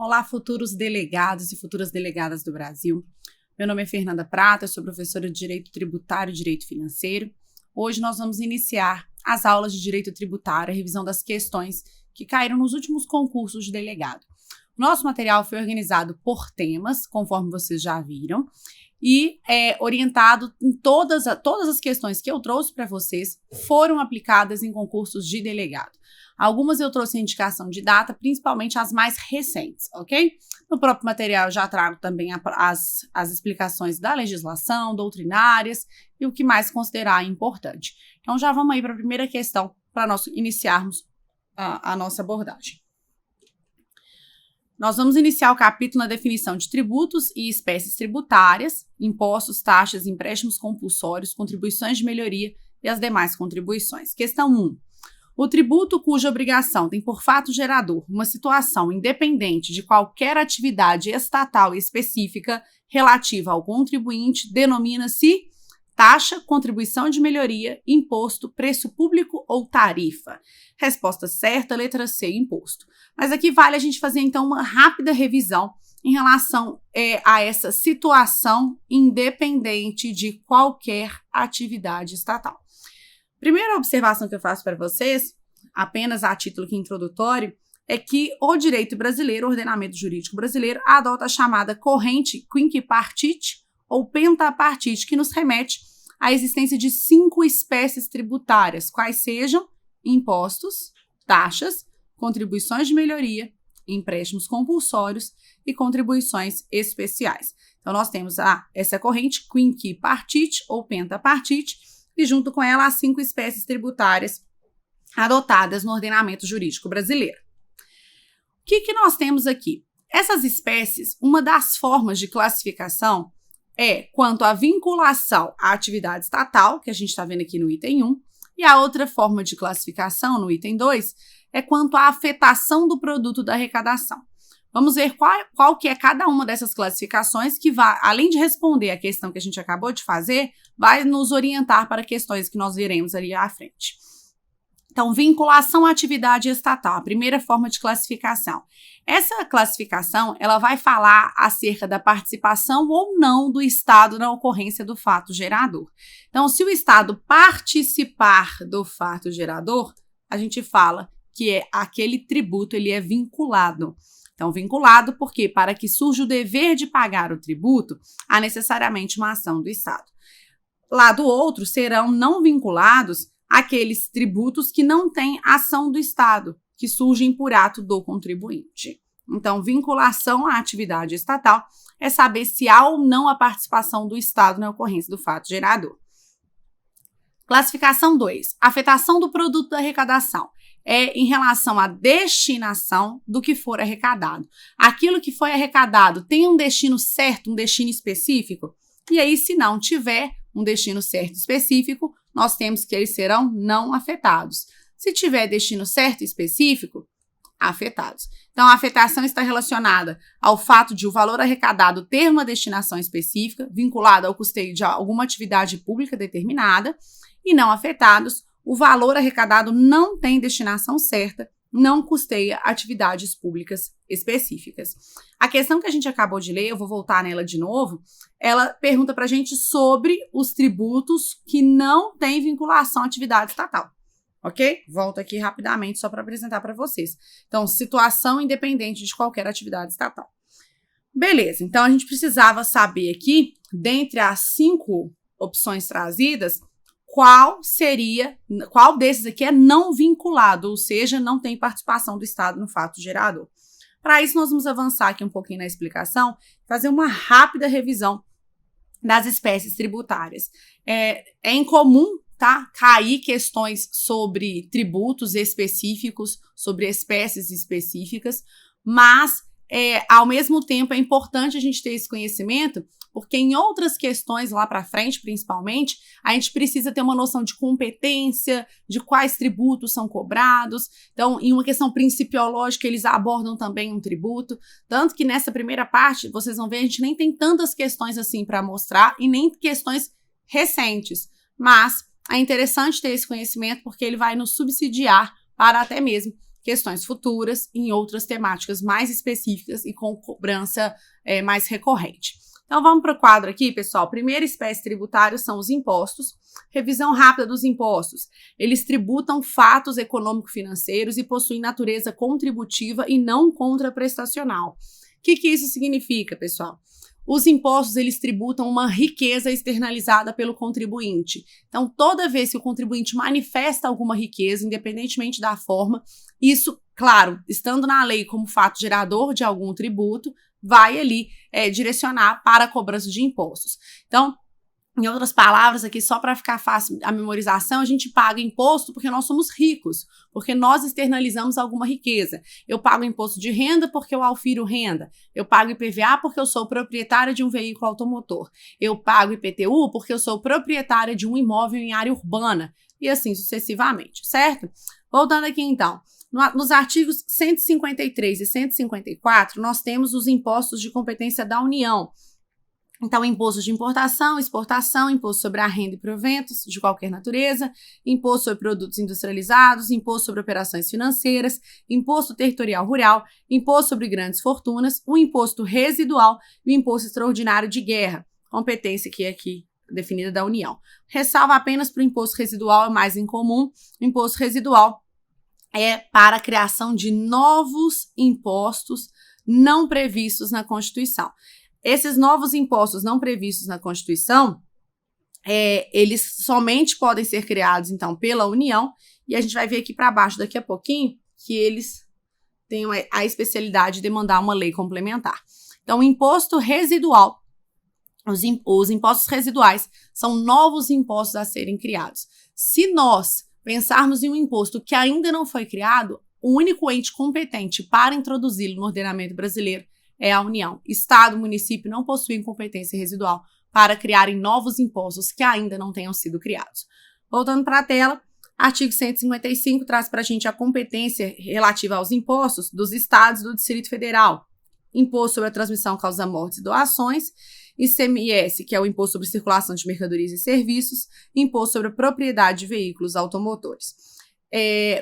Olá, futuros delegados e futuras delegadas do Brasil. Meu nome é Fernanda Prata, eu sou professora de Direito Tributário e Direito Financeiro. Hoje nós vamos iniciar as aulas de Direito Tributário, a revisão das questões que caíram nos últimos concursos de delegado. Nosso material foi organizado por temas, conforme vocês já viram, e é orientado em todas as questões que eu trouxe para vocês foram aplicadas em concursos de delegado. Algumas eu trouxe a indicação de data, principalmente as mais recentes, ok? No próprio material eu já trago também as explicações da legislação, doutrinárias e o que mais considerar importante. Então já vamos aí para a primeira questão para nós iniciarmos a nossa abordagem. Nós vamos iniciar o capítulo na definição de tributos e espécies tributárias, impostos, taxas, empréstimos compulsórios, contribuições de melhoria e as demais contribuições. Questão 1. O tributo cuja obrigação tem por fato gerador uma situação independente de qualquer atividade estatal específica relativa ao contribuinte denomina-se taxa, contribuição de melhoria, imposto, preço público ou tarifa. Resposta certa, letra C, imposto. Mas aqui vale a gente fazer então uma rápida revisão em relação a essa situação independente de qualquer atividade estatal. Primeira observação que eu faço para vocês, apenas a título aqui introdutório, é que o direito brasileiro, o ordenamento jurídico brasileiro, adota a chamada corrente quinquipartite ou pentapartite, que nos remete à existência de 5 espécies tributárias, quais sejam impostos, taxas, contribuições de melhoria, empréstimos compulsórios e contribuições especiais. Então, nós temos essa corrente quinquipartite ou pentapartite, e junto com ela as 5 espécies tributárias adotadas no ordenamento jurídico brasileiro. O que nós temos aqui? Essas espécies, uma das formas de classificação é quanto à vinculação à atividade estatal, que a gente está vendo aqui no item 1, e a outra forma de classificação, no item 2, é quanto à afetação do produto da arrecadação. Vamos ver qual que é cada uma dessas classificações que vai, além de responder a questão que a gente acabou de fazer, vai nos orientar para questões que nós veremos ali à frente. Então, vinculação à atividade estatal, a primeira forma de classificação. Essa classificação, ela vai falar acerca da participação ou não do Estado na ocorrência do fato gerador. Então, se o Estado participar do fato gerador, a gente fala que aquele tributo ele é vinculado. Então, vinculado porque, para que surja o dever de pagar o tributo, há necessariamente uma ação do Estado. Lado outro, serão não vinculados aqueles tributos que não têm ação do Estado, que surgem por ato do contribuinte. Então, vinculação à atividade estatal é saber se há ou não a participação do Estado na ocorrência do fato gerador. Classificação 2. Afetação do produto da arrecadação. É em relação à destinação do que for arrecadado. Aquilo que foi arrecadado tem um destino certo, um destino específico? E aí, se não tiver um destino certo específico, nós temos que eles serão não afetados. Se tiver destino certo e específico, afetados. Então, a afetação está relacionada ao fato de o valor arrecadado ter uma destinação específica, vinculada ao custeio de alguma atividade pública determinada, e não afetados, o valor arrecadado não tem destinação certa, não custeia atividades públicas específicas. A questão que a gente acabou de ler, eu vou voltar nela de novo, ela pergunta para a gente sobre os tributos que não têm vinculação à atividade estatal, ok? Volto aqui rapidamente só para apresentar para vocês. Então, situação independente de qualquer atividade estatal. Beleza, então a gente precisava saber aqui, dentre as 5 opções trazidas, qual desses aqui é não vinculado, ou seja, não tem participação do Estado no fato gerador. Para isso, nós vamos avançar aqui um pouquinho na explicação, fazer uma rápida revisão das espécies tributárias. É incomum, tá, cair questões sobre tributos específicos, sobre espécies específicas, mas, ao mesmo tempo, é importante a gente ter esse conhecimento, porque em outras questões lá para frente, principalmente, a gente precisa ter uma noção de competência, de quais tributos são cobrados. Então, em uma questão principiológica, eles abordam também um tributo. Tanto que nessa primeira parte, vocês vão ver, a gente nem tem tantas questões assim para mostrar e nem questões recentes. Mas é interessante ter esse conhecimento porque ele vai nos subsidiar para até mesmo questões futuras, em outras temáticas mais específicas e com cobrança mais recorrente. Então, vamos para o quadro aqui, pessoal. Primeira espécie tributária são os impostos. Revisão rápida dos impostos. Eles tributam fatos econômico-financeiros e possuem natureza contributiva e não contraprestacional. O que isso significa, pessoal? Os impostos, eles tributam uma riqueza externalizada pelo contribuinte. Então, toda vez que o contribuinte manifesta alguma riqueza, independentemente da forma, isso, claro, estando na lei como fato gerador de algum tributo, vai ali direcionar para a cobrança de impostos. Então, em outras palavras, aqui só para ficar fácil a memorização, a gente paga imposto porque nós somos ricos, porque nós externalizamos alguma riqueza. Eu pago imposto de renda porque eu aufiro renda. Eu pago IPVA porque eu sou proprietária de um veículo automotor. Eu pago IPTU porque eu sou proprietária de um imóvel em área urbana. E assim sucessivamente, certo? Voltando aqui então. Nos artigos 153 e 154, nós temos os impostos de competência da União. Então, imposto de importação, exportação, imposto sobre a renda e proventos de qualquer natureza, imposto sobre produtos industrializados, imposto sobre operações financeiras, imposto territorial rural, imposto sobre grandes fortunas, o imposto residual e o imposto extraordinário de guerra, competência que é aqui definida da União. Ressalva apenas para o imposto residual, é mais incomum. O imposto residual é para a criação de novos impostos não previstos na Constituição. Esses novos impostos não previstos na Constituição, eles somente podem ser criados, então, pela União, e a gente vai ver aqui para baixo daqui a pouquinho que eles têm a especialidade de demandar uma lei complementar. Então, o imposto residual, os impostos residuais são novos impostos a serem criados. Se nós pensarmos em um imposto que ainda não foi criado, o único ente competente para introduzi-lo no ordenamento brasileiro é a União. Estado e município não possuem competência residual para criarem novos impostos que ainda não tenham sido criados. Voltando para a tela, artigo 155 traz para a gente a competência relativa aos impostos dos estados e do Distrito Federal. Imposto sobre a transmissão, causa-mortes e doações, ICMS, que é o Imposto sobre Circulação de Mercadorias e Serviços, Imposto sobre a Propriedade de Veículos Automotores.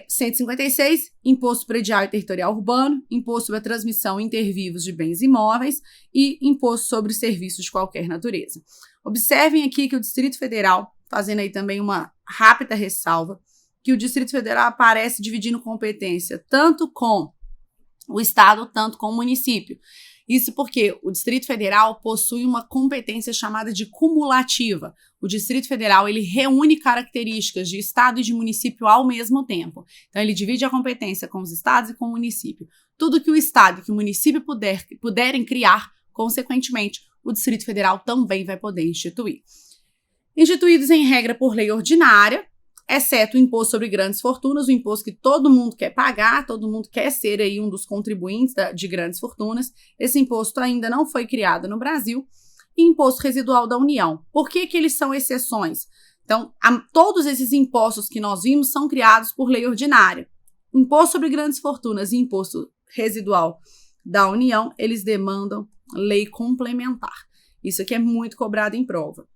156, Imposto Predial e Territorial Urbano, Imposto sobre a Transmissão inter vivos de bens imóveis e Imposto sobre serviços de qualquer natureza. Observem aqui que o Distrito Federal, fazendo aí também uma rápida ressalva, que o Distrito Federal aparece dividindo competência tanto com o Estado, tanto com o município. Isso porque o Distrito Federal possui uma competência chamada de cumulativa. O Distrito Federal, ele reúne características de Estado e de município ao mesmo tempo. Então, ele divide a competência com os estados e com o município. Tudo que o Estado e que o município puderem criar, consequentemente, o Distrito Federal também vai poder instituir. Instituídos em regra por lei ordinária, exceto o imposto sobre grandes fortunas, o imposto que todo mundo quer pagar, todo mundo quer ser aí um dos contribuintes de grandes fortunas. Esse imposto ainda não foi criado no Brasil. E imposto residual da União. Por que eles são exceções? Então, todos esses impostos que nós vimos são criados por lei ordinária. Imposto sobre grandes fortunas e imposto residual da União, eles demandam lei complementar. Isso aqui é muito cobrado em prova.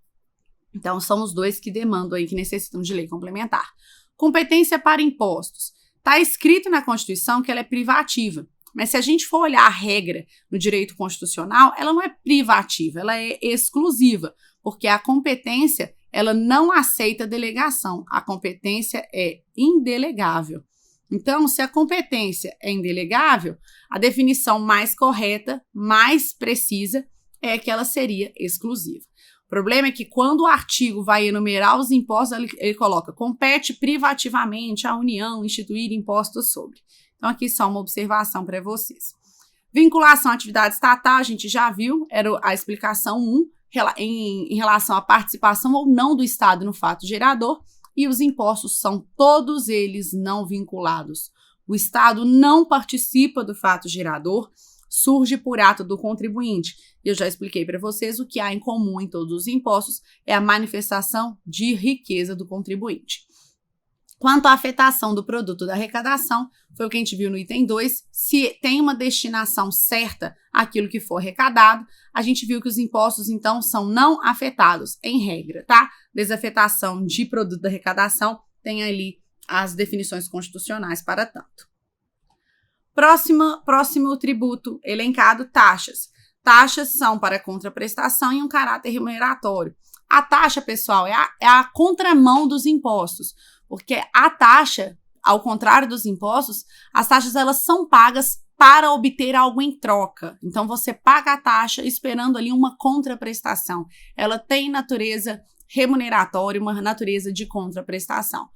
Então, são os dois que demandam aí, que necessitam de lei complementar. Competência para impostos. Está escrito na Constituição que ela é privativa. Mas se a gente for olhar a regra no direito constitucional, ela não é privativa, ela é exclusiva. Porque a competência, ela não aceita delegação. A competência é indelegável. Então, se a competência é indelegável, a definição mais correta, mais precisa, é que ela seria exclusiva. O problema é que quando o artigo vai enumerar os impostos, ele coloca: compete privativamente à União instituir impostos sobre. Então, aqui só uma observação para vocês. Vinculação à atividade estatal, a gente já viu, era a explicação 1, em relação à participação ou não do Estado no fato gerador, e os impostos são todos eles não vinculados. O Estado não participa do fato gerador, surge por ato do contribuinte. Eu já expliquei para vocês o que há em comum em todos os impostos é a manifestação de riqueza do contribuinte. Quanto à afetação do produto da arrecadação, foi o que a gente viu no item 2, se tem uma destinação certa àquilo que for arrecadado, a gente viu que os impostos, então, são não afetados, em regra, tá? Desafetação de produto da arrecadação tem ali as definições constitucionais para tanto. Próximo tributo elencado, taxas. Taxas são para contraprestação e um caráter remuneratório. A taxa, pessoal, é a contramão dos impostos, porque a taxa, ao contrário dos impostos, as taxas elas são pagas para obter algo em troca. Então, você paga a taxa esperando ali uma contraprestação. Ela tem natureza remuneratória, uma natureza de contraprestação.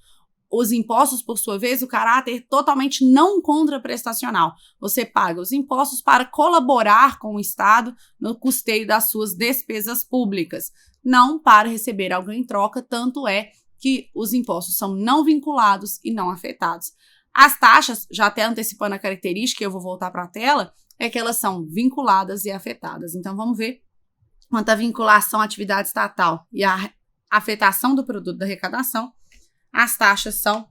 Os impostos, por sua vez, o caráter totalmente não contraprestacional. Você paga os impostos para colaborar com o Estado no custeio das suas despesas públicas, não para receber algo em troca, tanto é que os impostos são não vinculados e não afetados. As taxas, já até antecipando a característica, eu vou voltar para a tela, é que elas são vinculadas e afetadas. Então, vamos ver quanto à vinculação à atividade estatal e à afetação do produto da arrecadação. As taxas são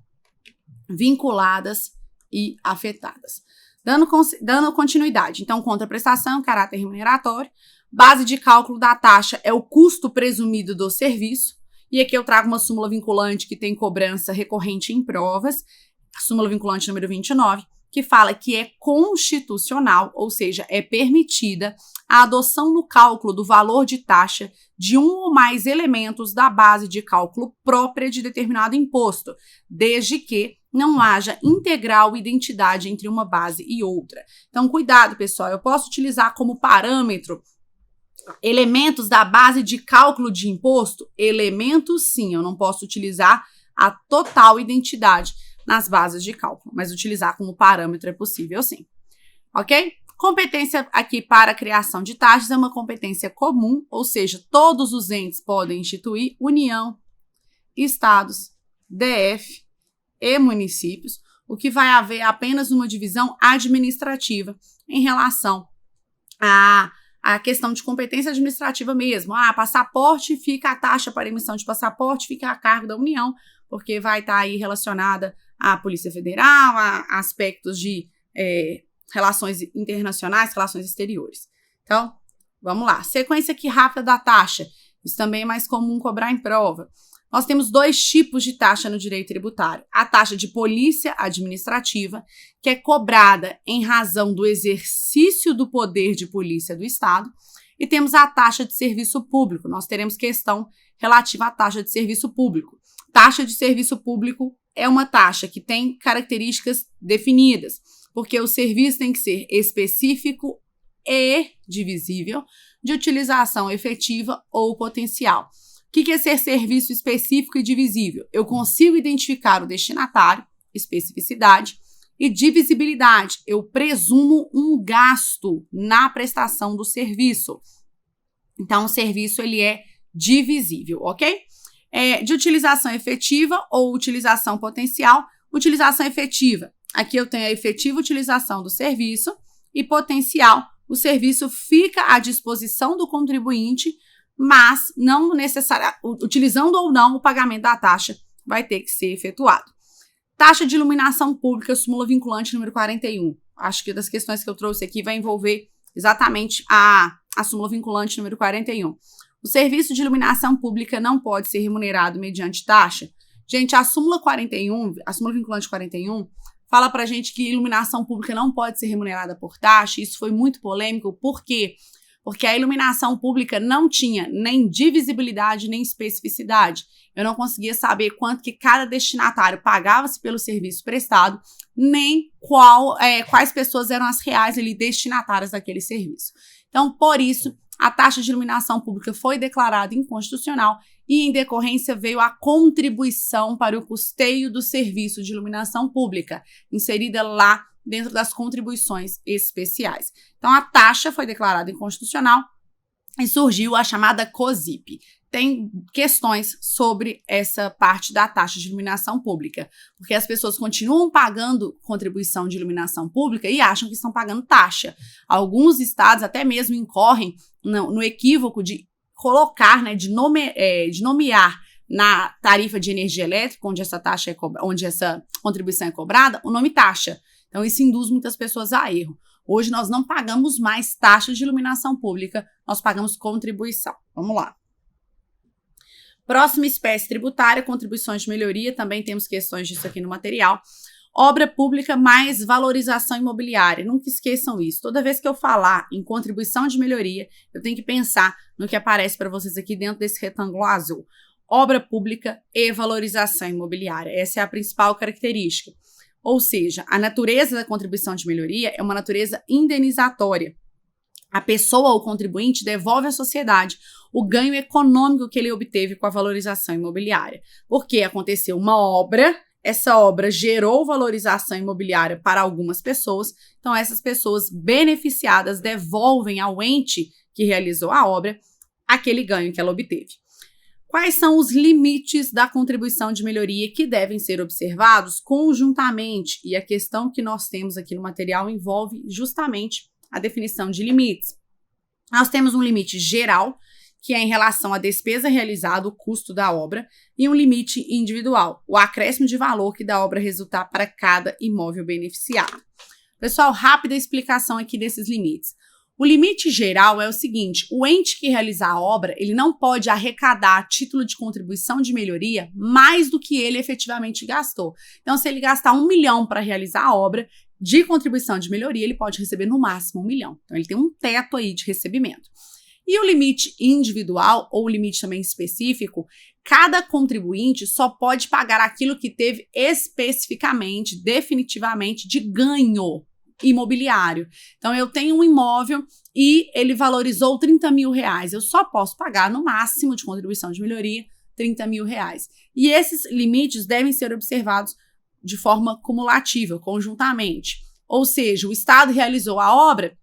vinculadas e afetadas. Dando continuidade, então, contraprestação, caráter remuneratório, base de cálculo da taxa é o custo presumido do serviço, e aqui eu trago uma súmula vinculante que tem cobrança recorrente em provas, a súmula vinculante número 29, que fala que é constitucional, ou seja, é permitida a adoção no cálculo do valor de taxa de um ou mais elementos da base de cálculo própria de determinado imposto, desde que não haja integral identidade entre uma base e outra. Então, cuidado, pessoal, eu posso utilizar como parâmetro elementos da base de cálculo de imposto? Elementos, sim, eu não posso utilizar a total identidade nas bases de cálculo, mas utilizar como parâmetro é possível, sim. Ok? Competência aqui para a criação de taxas é uma competência comum, ou seja, todos os entes podem instituir, União, Estados, DF e municípios, o que vai haver apenas uma divisão administrativa em relação a questão de competência administrativa mesmo. Passaporte, fica a taxa para emissão de passaporte, fica a cargo da União, porque vai estar aí relacionada à Polícia Federal, a aspectos de relações internacionais, relações exteriores. Então, vamos lá. Sequência aqui rápida da taxa. Isso também é mais comum cobrar em prova. Nós temos dois tipos de taxa no direito tributário. A taxa de polícia administrativa, que é cobrada em razão do exercício do poder de polícia do Estado, e temos a taxa de serviço público. Nós teremos questão relativa à taxa de serviço público. Taxa de serviço público é uma taxa que tem características definidas, porque o serviço tem que ser específico e divisível, de utilização efetiva ou potencial. O que é ser serviço específico e divisível? Eu consigo identificar o destinatário, especificidade, e divisibilidade. Eu presumo um gasto na prestação do serviço. Então, o serviço ele é divisível, ok? De utilização efetiva ou utilização potencial. Utilização efetiva. Aqui eu tenho a efetiva utilização do serviço e potencial. O serviço fica à disposição do contribuinte, mas não necessariamente, utilizando ou não, o pagamento da taxa vai ter que ser efetuado. Taxa de iluminação pública, súmula vinculante número 41. Acho que das questões que eu trouxe aqui vai envolver exatamente a súmula vinculante número 41. O serviço de iluminação pública não pode ser remunerado mediante taxa. Gente, a súmula 41, a súmula vinculante 41, fala pra gente que iluminação pública não pode ser remunerada por taxa. Isso foi muito polêmico. Por quê? Porque a iluminação pública não tinha nem divisibilidade nem especificidade. Eu não conseguia saber quanto que cada destinatário pagava-se pelo serviço prestado, nem quais pessoas eram as reais ali destinatárias daquele serviço. Então, por isso, a taxa de iluminação pública foi declarada inconstitucional e, em decorrência, veio a contribuição para o custeio do serviço de iluminação pública, inserida lá dentro das contribuições especiais. Então, a taxa foi declarada inconstitucional e surgiu a chamada COSIP. Tem questões sobre essa parte da taxa de iluminação pública, porque as pessoas continuam pagando contribuição de iluminação pública e acham que estão pagando taxa. Alguns estados até mesmo incorrem no equívoco de colocar, de nomear na tarifa de energia elétrica, onde essa contribuição é cobrada, o nome taxa. Então, isso induz muitas pessoas a erro. Hoje, nós não pagamos mais taxa de iluminação pública, nós pagamos contribuição. Vamos lá. Próxima espécie tributária, contribuições de melhoria, também temos questões disso aqui no material. Obra pública mais valorização imobiliária. Nunca esqueçam isso. Toda vez que eu falar em contribuição de melhoria, eu tenho que pensar no que aparece para vocês aqui dentro desse retângulo azul. Obra pública e valorização imobiliária. Essa é a principal característica. Ou seja, a natureza da contribuição de melhoria é uma natureza indenizatória. A pessoa ou contribuinte devolve à sociedade o ganho econômico que ele obteve com a valorização imobiliária. Porque aconteceu uma obra, essa obra gerou valorização imobiliária para algumas pessoas, então essas pessoas beneficiadas devolvem ao ente que realizou a obra aquele ganho que ela obteve. Quais são os limites da contribuição de melhoria que devem ser observados conjuntamente? E a questão que nós temos aqui no material envolve justamente a definição de limites. Nós temos um limite geral, que é em relação à despesa realizada, o custo da obra, e um limite individual, o acréscimo de valor que da obra resultar para cada imóvel beneficiado. Pessoal, rápida explicação aqui desses limites. O limite geral é o seguinte: o ente que realizar a obra, ele não pode arrecadar a título de contribuição de melhoria mais do que ele efetivamente gastou. Então, se ele gastar 1 milhão para realizar a obra de contribuição de melhoria, ele pode receber no máximo 1 milhão. Então, ele tem um teto aí de recebimento. E o limite individual, ou o limite também específico, cada contribuinte só pode pagar aquilo que teve especificamente, definitivamente, de ganho imobiliário. Então, eu tenho um imóvel e ele valorizou 30 mil reais. Eu só posso pagar no máximo de contribuição de melhoria 30 mil reais. E esses limites devem ser observados de forma cumulativa, conjuntamente. Ou seja, o Estado realizou a obra,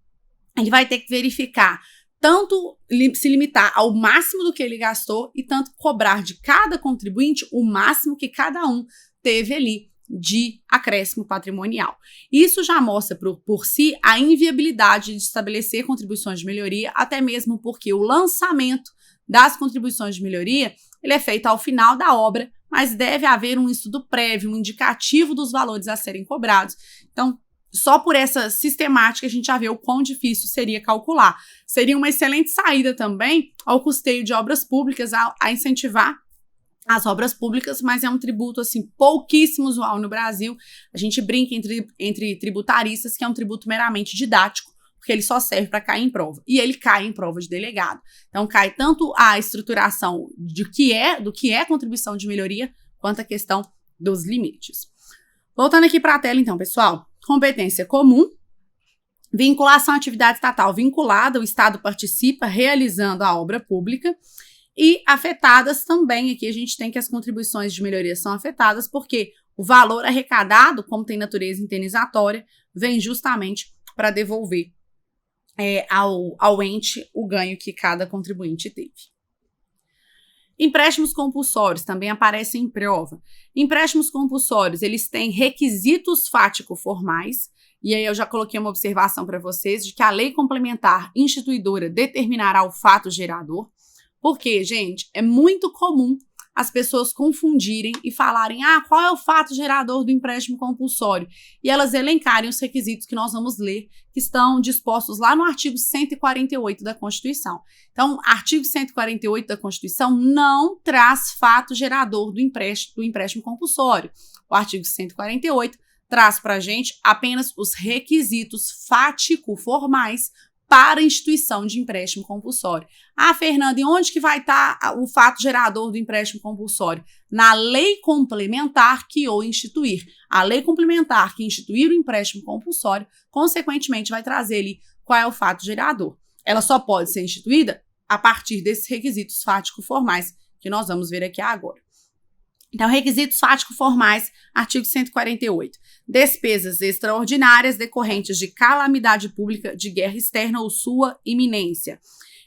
ele vai ter que verificar tanto se limitar ao máximo do que ele gastou e tanto cobrar de cada contribuinte o máximo que cada um teve ali de acréscimo patrimonial. Isso já mostra por si a inviabilidade de estabelecer contribuições de melhoria, até mesmo porque o lançamento das contribuições de melhoria ele é feito ao final da obra, mas deve haver um estudo prévio, um indicativo dos valores a serem cobrados. Então, só por essa sistemática a gente já vê o quão difícil seria calcular. Seria uma excelente saída também ao custeio de obras públicas, a incentivar as obras públicas, mas é um tributo assim pouquíssimo usual no Brasil. A gente brinca entre tributaristas que é um tributo meramente didático, porque ele só serve para cair em prova. E ele cai em prova de delegado. Então cai tanto a estruturação do que é contribuição de melhoria, quanto a questão dos limites. Voltando aqui para a tela então, pessoal. Competência comum. Vinculação à atividade estatal vinculada, o Estado participa realizando a obra pública. E afetadas também, aqui a gente tem que as contribuições de melhoria são afetadas porque o valor arrecadado, como tem natureza indenizatória, vem justamente para devolver ao ente o ganho que cada contribuinte teve. Empréstimos compulsórios também aparecem em prova. Empréstimos compulsórios, eles têm requisitos fático-formais, e aí eu já coloquei uma observação para vocês de que a lei complementar instituidora determinará o fato gerador. Porque, gente, é muito comum as pessoas confundirem e falarem, qual é o fato gerador do empréstimo compulsório? E elas elencarem os requisitos que nós vamos ler, que estão dispostos lá no artigo 148 da Constituição. Então, artigo 148 da Constituição não traz fato gerador do empréstimo compulsório. O artigo 148 traz para a gente apenas os requisitos fático-formais para a instituição de empréstimo compulsório. Fernanda, e onde que vai estar o fato gerador do empréstimo compulsório? Na lei complementar que o instituir. A lei complementar que instituir o empréstimo compulsório, consequentemente, vai trazer ali qual é o fato gerador. Ela só pode ser instituída a partir desses requisitos fático-formais que nós vamos ver aqui agora. Então, requisitos fático-formais, artigo 148. Despesas extraordinárias decorrentes de calamidade pública, de guerra externa ou sua iminência.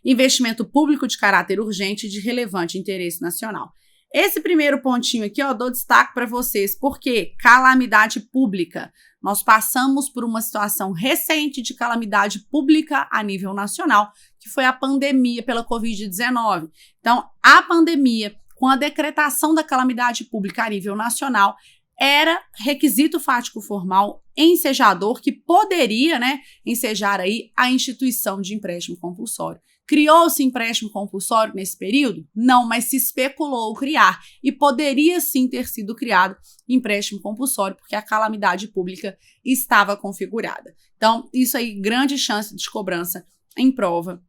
Investimento público de caráter urgente e de relevante interesse nacional. Esse primeiro pontinho aqui, dou destaque para vocês, porque calamidade pública. Nós passamos por uma situação recente de calamidade pública a nível nacional, que foi a pandemia pela Covid-19. Então, a pandemia, com a decretação da calamidade pública a nível nacional, era requisito fático formal ensejador que poderia, ensejar aí a instituição de empréstimo compulsório. Criou-se empréstimo compulsório nesse período? Não, mas se especulou criar e poderia sim ter sido criado empréstimo compulsório porque a calamidade pública estava configurada. Então, isso aí, grande chance de cobrança em prova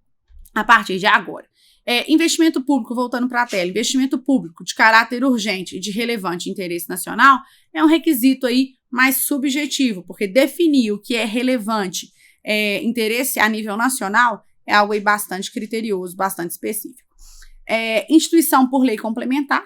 a partir de agora. Investimento público, voltando para a tela, investimento público de caráter urgente e de relevante interesse nacional é um requisito aí mais subjetivo, porque definir o que é relevante interesse a nível nacional é algo aí bastante criterioso, bastante específico. Instituição por lei complementar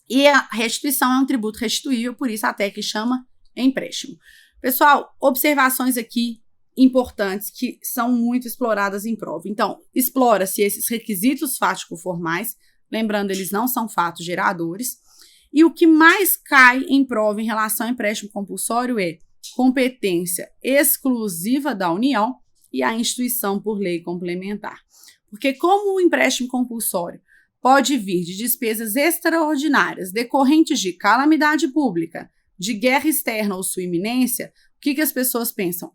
e a restituição é um tributo restituível, por isso até que chama empréstimo. Pessoal, observações aqui importantes que são muito exploradas em prova. Então, explora-se esses requisitos fático-formais, lembrando, eles não são fatos geradores, e o que mais cai em prova em relação ao empréstimo compulsório é competência exclusiva da União e a instituição por lei complementar. Porque como o empréstimo compulsório pode vir de despesas extraordinárias decorrentes de calamidade pública, de guerra externa ou sua iminência, o que as pessoas pensam?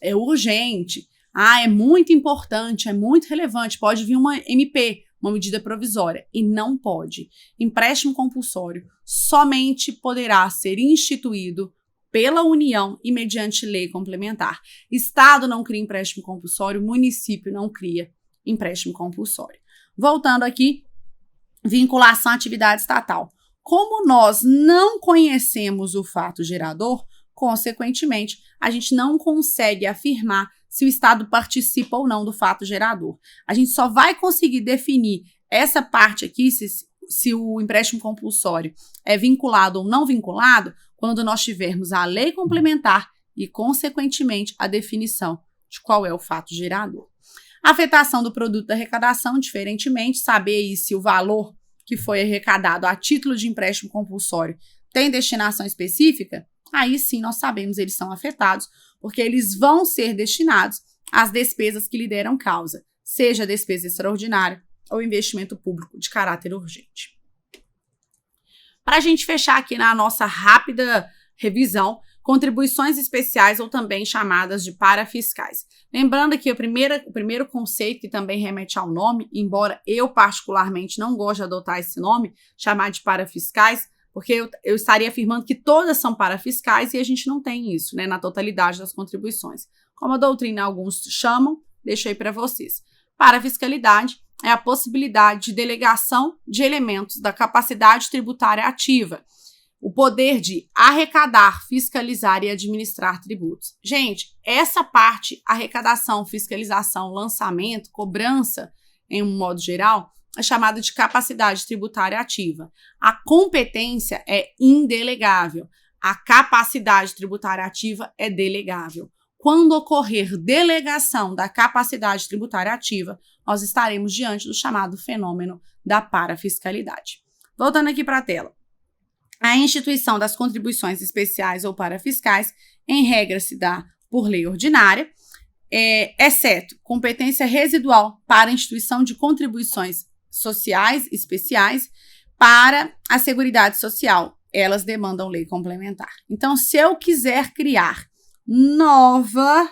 É urgente, é muito importante, é muito relevante, pode vir uma MP, uma medida provisória, e não pode. Empréstimo compulsório somente poderá ser instituído pela União e mediante lei complementar. Estado não cria empréstimo compulsório, município não cria empréstimo compulsório. Voltando aqui, vinculação à atividade estatal. Como nós não conhecemos o fato gerador, consequentemente, a gente não consegue afirmar se o Estado participa ou não do fato gerador. A gente só vai conseguir definir essa parte aqui, se o empréstimo compulsório é vinculado ou não vinculado, quando nós tivermos a lei complementar e, consequentemente, a definição de qual é o fato gerador. Afetação do produto da arrecadação, diferentemente, saber aí se o valor que foi arrecadado a título de empréstimo compulsório tem destinação específica, aí sim nós sabemos eles são afetados, porque eles vão ser destinados às despesas que lhe deram causa, seja despesa extraordinária ou investimento público de caráter urgente. Para a gente fechar aqui na nossa rápida revisão, contribuições especiais ou também chamadas de parafiscais. Lembrando aqui o primeiro conceito que também remete ao nome, embora eu particularmente não goste de adotar esse nome, chamar de parafiscais, porque eu estaria afirmando que todas são parafiscais e a gente não tem isso, na totalidade das contribuições. Como a doutrina alguns chamam, deixo aí para vocês. Parafiscalidade é a possibilidade de delegação de elementos da capacidade tributária ativa, o poder de arrecadar, fiscalizar e administrar tributos. Gente, essa parte, arrecadação, fiscalização, lançamento, cobrança, em um modo geral, é chamada de capacidade tributária ativa. A competência é indelegável. A capacidade tributária ativa é delegável. Quando ocorrer delegação da capacidade tributária ativa, nós estaremos diante do chamado fenômeno da parafiscalidade. Voltando aqui para a tela. A instituição das contribuições especiais ou parafiscais, em regra, se dá por lei ordinária, exceto competência residual para a instituição de contribuições sociais especiais para a Seguridade Social. Elas demandam lei complementar. Então, se eu quiser criar nova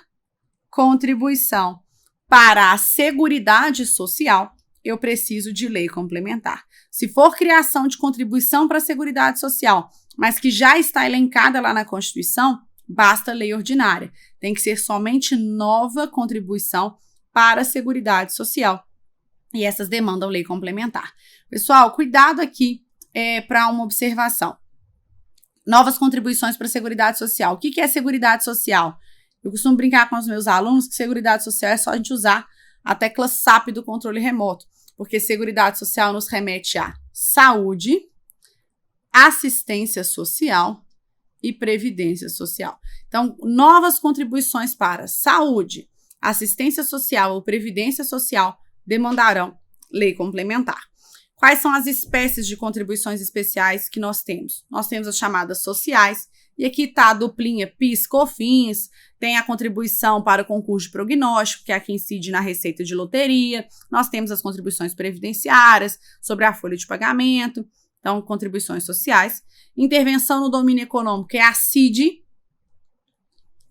contribuição para a Seguridade Social, eu preciso de lei complementar. Se for criação de contribuição para a Seguridade Social, mas que já está elencada lá na Constituição, basta lei ordinária. Tem que ser somente nova contribuição para a Seguridade Social. E essas demandam lei complementar. Pessoal, cuidado aqui para uma observação. Novas contribuições para a Seguridade Social. O que é Seguridade Social? Eu costumo brincar com os meus alunos que Seguridade Social é só a gente usar a tecla SAP do controle remoto, porque Seguridade Social nos remete a saúde, assistência social e previdência social. Então, novas contribuições para saúde, assistência social ou previdência social demandarão lei complementar. Quais são as espécies de contribuições especiais que nós temos? Nós temos as chamadas sociais, e aqui está a duplinha PIS, COFINS, tem a contribuição para o concurso de prognóstico, que é a que incide na receita de loteria, nós temos as contribuições previdenciárias, sobre a folha de pagamento, então contribuições sociais. Intervenção no domínio econômico é a CID,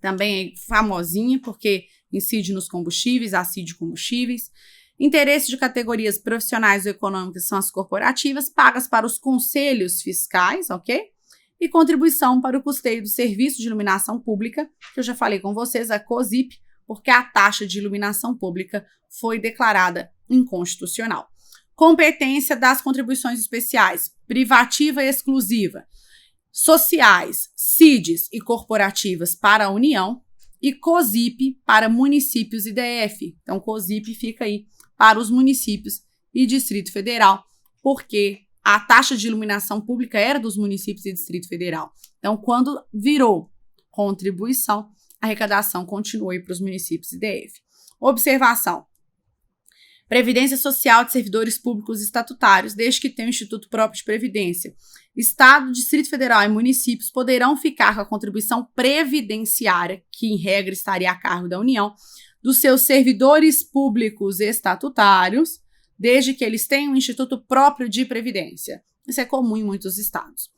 também é famosinha, porque incide nos combustíveis, a CID combustíveis. Interesse de categorias profissionais ou econômicas são as corporativas, pagas para os conselhos fiscais, ok? E contribuição para o custeio do serviço de iluminação pública, que eu já falei com vocês, a COSIP, porque a taxa de iluminação pública foi declarada inconstitucional. Competência das contribuições especiais, privativa e exclusiva, sociais, CIDs e corporativas para a União e COSIP para municípios e DF. Então, COSIP fica aí para os municípios e Distrito Federal, porque a taxa de iluminação pública era dos municípios e Distrito Federal. Então, quando virou contribuição, a arrecadação continua aí para os municípios e DF. Observação. Previdência Social de servidores públicos estatutários, desde que tenham Instituto próprio de Previdência. Estado, Distrito Federal e municípios poderão ficar com a contribuição previdenciária, que em regra estaria a cargo da União, dos seus servidores públicos estatutários, desde que eles tenham um Instituto próprio de Previdência. Isso é comum em muitos estados.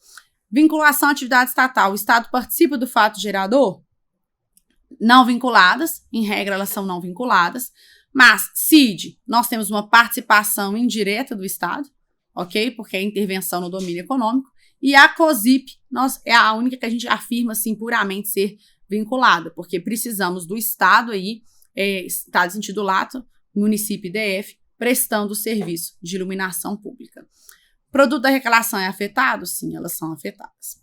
Vinculação à atividade estatal. O Estado participa do fato gerador? Não vinculadas, em regra elas são não vinculadas. Mas, CID, nós temos uma participação indireta do Estado, ok? Porque é intervenção no domínio econômico. E a COSIP é a única que a gente afirma, assim, puramente ser vinculada, porque precisamos do Estado aí, Estado em sentido lato, município e DF, prestando o serviço de iluminação pública. Produto da arrecadação é afetado? Sim, elas são afetadas.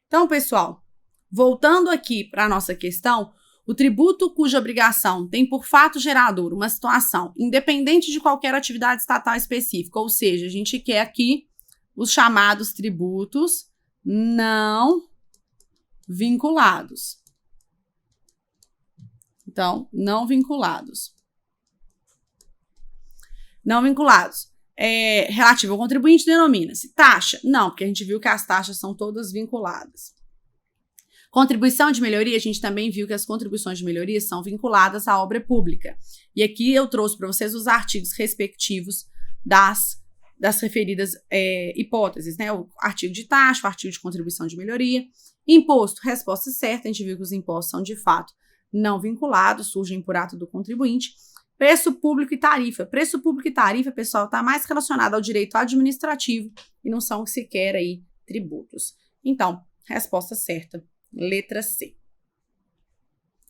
Então, pessoal, voltando aqui para a nossa questão, o tributo cuja obrigação tem por fato gerador uma situação independente de qualquer atividade estatal específica, ou seja, a gente quer aqui os chamados tributos não vinculados. Então, não vinculados. Não vinculados. Relativo ao contribuinte denomina-se taxa? Não, porque a gente viu que as taxas são todas vinculadas. Contribuição de melhoria, a gente também viu que as contribuições de melhoria são vinculadas à obra pública. E aqui eu trouxe para vocês os artigos respectivos das referidas hipóteses, né? O artigo de taxa, o artigo de contribuição de melhoria. Imposto, resposta certa, a gente viu que os impostos são de fato não vinculados, surgem por ato do contribuinte. Preço público e tarifa. Preço público e tarifa, pessoal, está mais relacionado ao direito administrativo e não são sequer aí tributos. Então, resposta certa, letra C.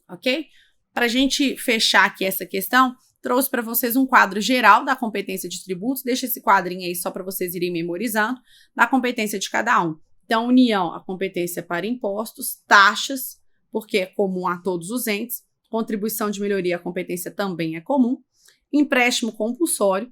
Ok? Para a gente fechar aqui essa questão, trouxe para vocês um quadro geral da competência de tributos. Deixa esse quadrinho aí só para vocês irem memorizando, da competência de cada um. Então, União, a competência para impostos, taxas, porque é comum a todos os entes. Contribuição de melhoria, a competência também é comum. Empréstimo compulsório,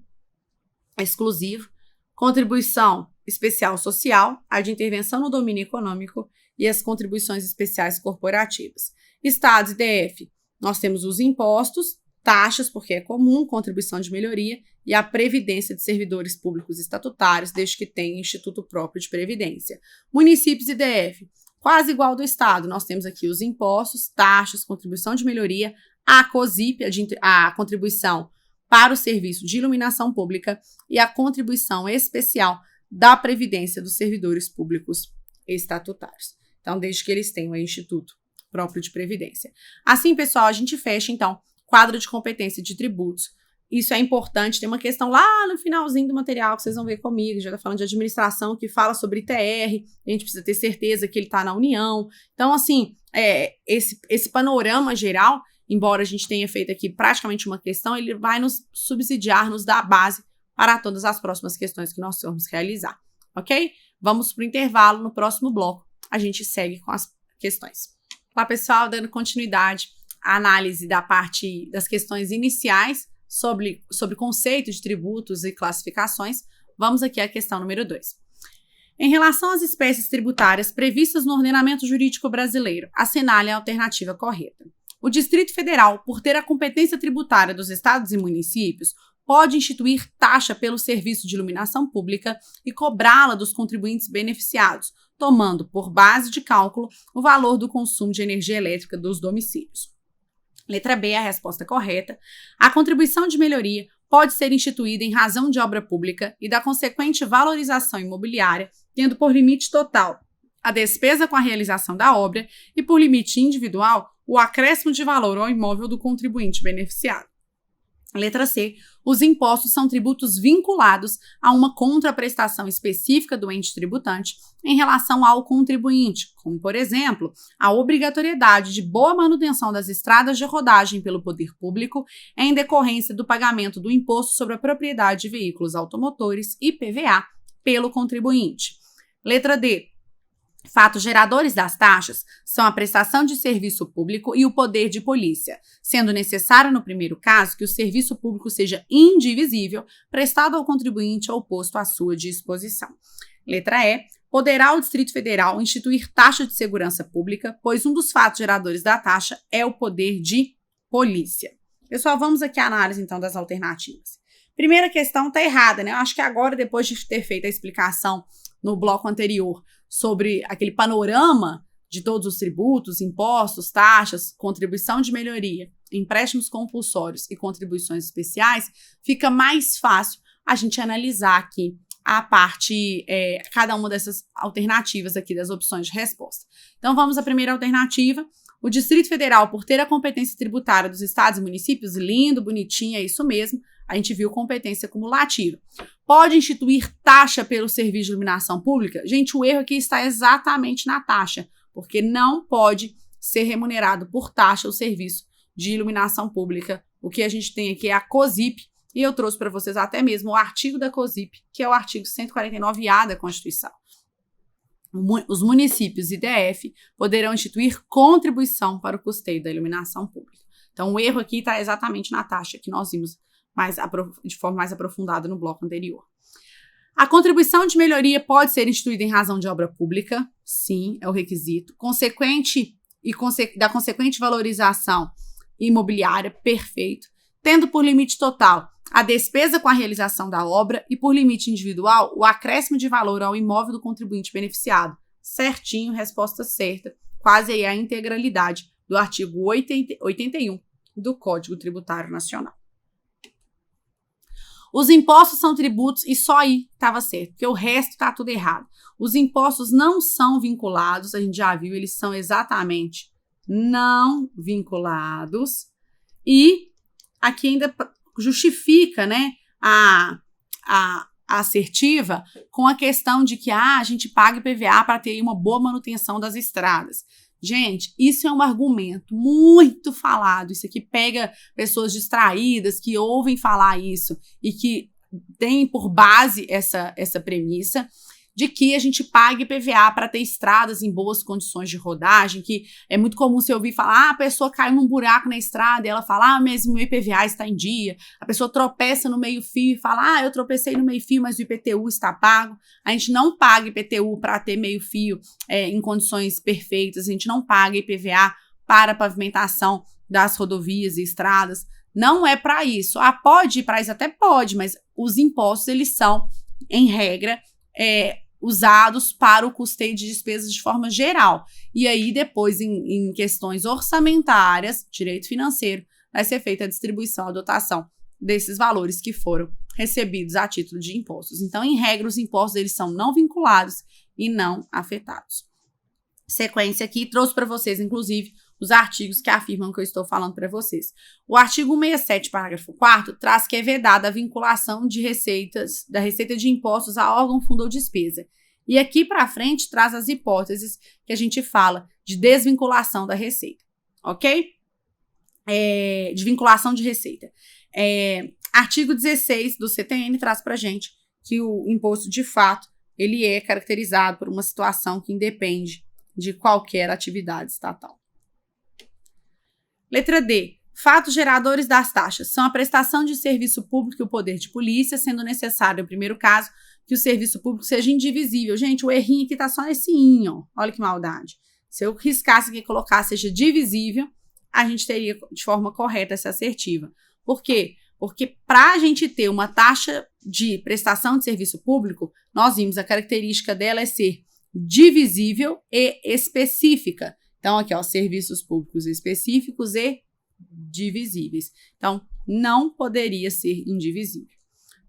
exclusivo. Contribuição especial social, a de intervenção no domínio econômico e as contribuições especiais corporativas. Estados e DF, nós temos os impostos, taxas, porque é comum, contribuição de melhoria e a previdência de servidores públicos estatutários, desde que tenha Instituto próprio de Previdência. Municípios e DF, quase igual do Estado, nós temos aqui os impostos, taxas, contribuição de melhoria, a COSIP, a contribuição para o serviço de iluminação pública e a contribuição especial da Previdência dos servidores públicos estatutários. Então, desde que eles tenham o Instituto próprio de Previdência. Assim, pessoal, a gente fecha, então, quadro de competência de tributos. Isso é importante, tem uma questão lá no finalzinho do material que vocês vão ver comigo, já está falando de administração, que fala sobre ITR, a gente precisa ter certeza que ele está na União. Então, assim, esse panorama geral, embora a gente tenha feito aqui praticamente uma questão, ele vai nos subsidiar, nos dar a base para todas as próximas questões que nós vamos realizar, ok? Vamos para o intervalo, no próximo bloco a gente segue com as questões. Olá, pessoal, dando continuidade à análise da parte das questões iniciais sobre conceito de tributos e classificações, vamos aqui à questão número 2. Em relação às espécies tributárias previstas no ordenamento jurídico brasileiro, assinale a alternativa correta. O Distrito Federal, por ter a competência tributária dos estados e municípios, pode instituir taxa pelo serviço de iluminação pública e cobrá-la dos contribuintes beneficiados, tomando por base de cálculo o valor do consumo de energia elétrica dos domicílios. Letra B é a resposta correta. A contribuição de melhoria pode ser instituída em razão de obra pública e da consequente valorização imobiliária, tendo por limite total a despesa com a realização da obra e por limite individual o acréscimo de valor ao imóvel do contribuinte beneficiado. Letra C. Os impostos são tributos vinculados a uma contraprestação específica do ente tributante em relação ao contribuinte, como, por exemplo, a obrigatoriedade de boa manutenção das estradas de rodagem pelo poder público em decorrência do pagamento do Imposto sobre a Propriedade de Veículos Automotores, IPVA, pelo contribuinte. Letra D. Fatos geradores das taxas são a prestação de serviço público e o poder de polícia, sendo necessário, no primeiro caso, que o serviço público seja indivisível, prestado ao contribuinte ou posto à sua disposição. Letra E. Poderá o Distrito Federal instituir taxa de segurança pública, pois um dos fatos geradores da taxa é o poder de polícia. Pessoal, vamos aqui à análise, então, das alternativas. Primeira questão está errada, né? Eu acho que agora, depois de ter feito a explicação no bloco anterior sobre aquele panorama de todos os tributos, impostos, taxas, contribuição de melhoria, empréstimos compulsórios e contribuições especiais, fica mais fácil a gente analisar aqui a parte, cada uma dessas alternativas aqui, das opções de resposta. Então, vamos à primeira alternativa. O Distrito Federal, por ter a competência tributária dos estados e municípios, lindo, bonitinho, é isso mesmo, a gente viu competência cumulativa. Pode instituir taxa pelo serviço de iluminação pública? Gente, o erro aqui está exatamente na taxa, porque não pode ser remunerado por taxa o serviço de iluminação pública. O que a gente tem aqui é a COSIP, e eu trouxe para vocês até mesmo o artigo da COSIP, que é o artigo 149A da Constituição. Os municípios e DF poderão instituir contribuição para o custeio da iluminação pública. Então, o erro aqui está exatamente na taxa, que nós vimos de forma mais aprofundada no bloco anterior. A contribuição de melhoria pode ser instituída em razão de obra pública, sim, é o requisito. Da consequente valorização imobiliária, perfeito. Tendo por limite total a despesa com a realização da obra e por limite individual o acréscimo de valor ao imóvel do contribuinte beneficiado. Certinho, resposta certa, quase aí a integralidade do artigo 81 do Código Tributário Nacional. Os impostos são tributos e só aí estava certo, porque o resto está tudo errado. Os impostos não são vinculados, a gente já viu, eles são exatamente não vinculados. E aqui ainda justifica, né, a assertiva com a questão de que a gente paga IPVA para ter uma boa manutenção das estradas. Gente, isso é um argumento muito falado, isso aqui pega pessoas distraídas que ouvem falar isso e que tem por base essa premissa de que a gente pague IPVA para ter estradas em boas condições de rodagem, que é muito comum você ouvir falar, a pessoa caiu num buraco na estrada e ela fala, mas o meu IPVA está em dia. A pessoa tropeça no meio-fio e fala, eu tropecei no meio-fio, mas o IPTU está pago. A gente não paga IPTU para ter meio-fio em condições perfeitas, a gente não paga IPVA para pavimentação das rodovias e estradas. Não é para isso. Pode ir para isso? Até pode, mas os impostos, eles são, em regra, usados para o custeio de despesas de forma geral. E aí, depois, em questões orçamentárias, direito financeiro, vai ser feita a distribuição, a dotação desses valores que foram recebidos a título de impostos. Então, em regra, os impostos eles são não vinculados e não afetados. Sequência aqui, trouxe para vocês, inclusive, os artigos que afirmam que eu estou falando para vocês. O artigo 167, parágrafo 4º, traz que é vedada a vinculação da receita de impostos a órgão, fundo ou despesa. E aqui para frente traz as hipóteses que a gente fala de desvinculação da receita, ok? De vinculação de receita. Artigo 16 do CTN traz para a gente que o imposto, de fato, ele é caracterizado por uma situação que independe de qualquer atividade estatal. Letra D. Fatos geradores das taxas são a prestação de serviço público e o poder de polícia, sendo necessário, no primeiro caso, que o serviço público seja indivisível. Gente, o errinho aqui tá só nesse inho, olha que maldade. Se eu riscasse aqui e colocar seja divisível, a gente teria de forma correta essa assertiva. Por quê? Porque para a gente ter uma taxa de prestação de serviço público, nós vimos a característica dela é ser divisível e específica. Então, aqui, serviços públicos específicos e divisíveis. Então, não poderia ser indivisível.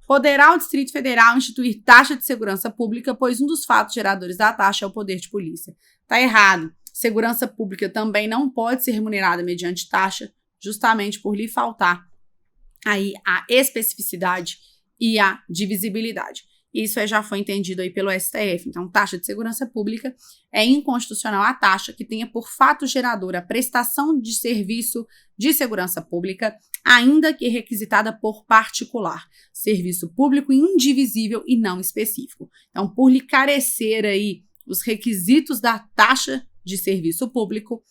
Poderá o Distrito Federal instituir taxa de segurança pública, pois um dos fatos geradores da taxa é o poder de polícia. Tá errado. Segurança pública também não pode ser remunerada mediante taxa, justamente por lhe faltar aí a especificidade e a divisibilidade. Isso já foi entendido aí pelo STF. Então, taxa de segurança pública é inconstitucional a taxa que tenha por fato gerador a prestação de serviço de segurança pública, ainda que requisitada por particular. Serviço público indivisível e não específico. Então, por lhe carecer aí os requisitos da taxa de serviço público,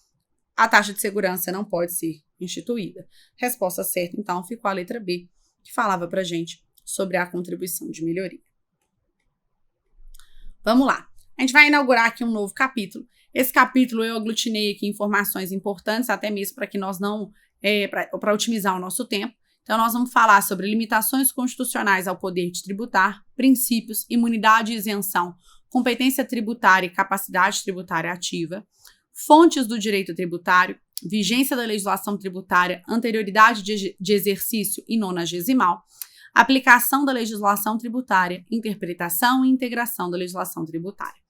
a taxa de segurança não pode ser instituída. Resposta certa, então, ficou a letra B, que falava pra gente sobre a contribuição de melhoria. Vamos lá. A gente vai inaugurar aqui um novo capítulo. Esse capítulo eu aglutinei aqui informações importantes, até mesmo para que nós não, para otimizar o nosso tempo. Então, nós vamos falar sobre limitações constitucionais ao poder de tributar, princípios, imunidade e isenção, competência tributária e capacidade tributária ativa, fontes do direito tributário, vigência da legislação tributária, anterioridade de exercício e nonagesimal, aplicação da legislação tributária, interpretação e integração da legislação tributária.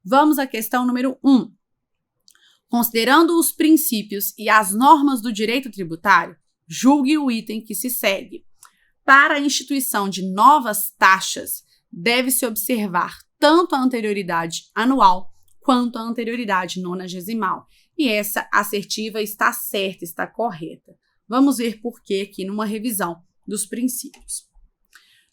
Vamos à questão número 1. Considerando os princípios e as normas do direito tributário, julgue o item que se segue. Para a instituição de novas taxas, deve-se observar tanto a anterioridade anual quanto a anterioridade nonagesimal. E essa assertiva está certa, está correta. Vamos ver por que aqui numa revisão dos princípios.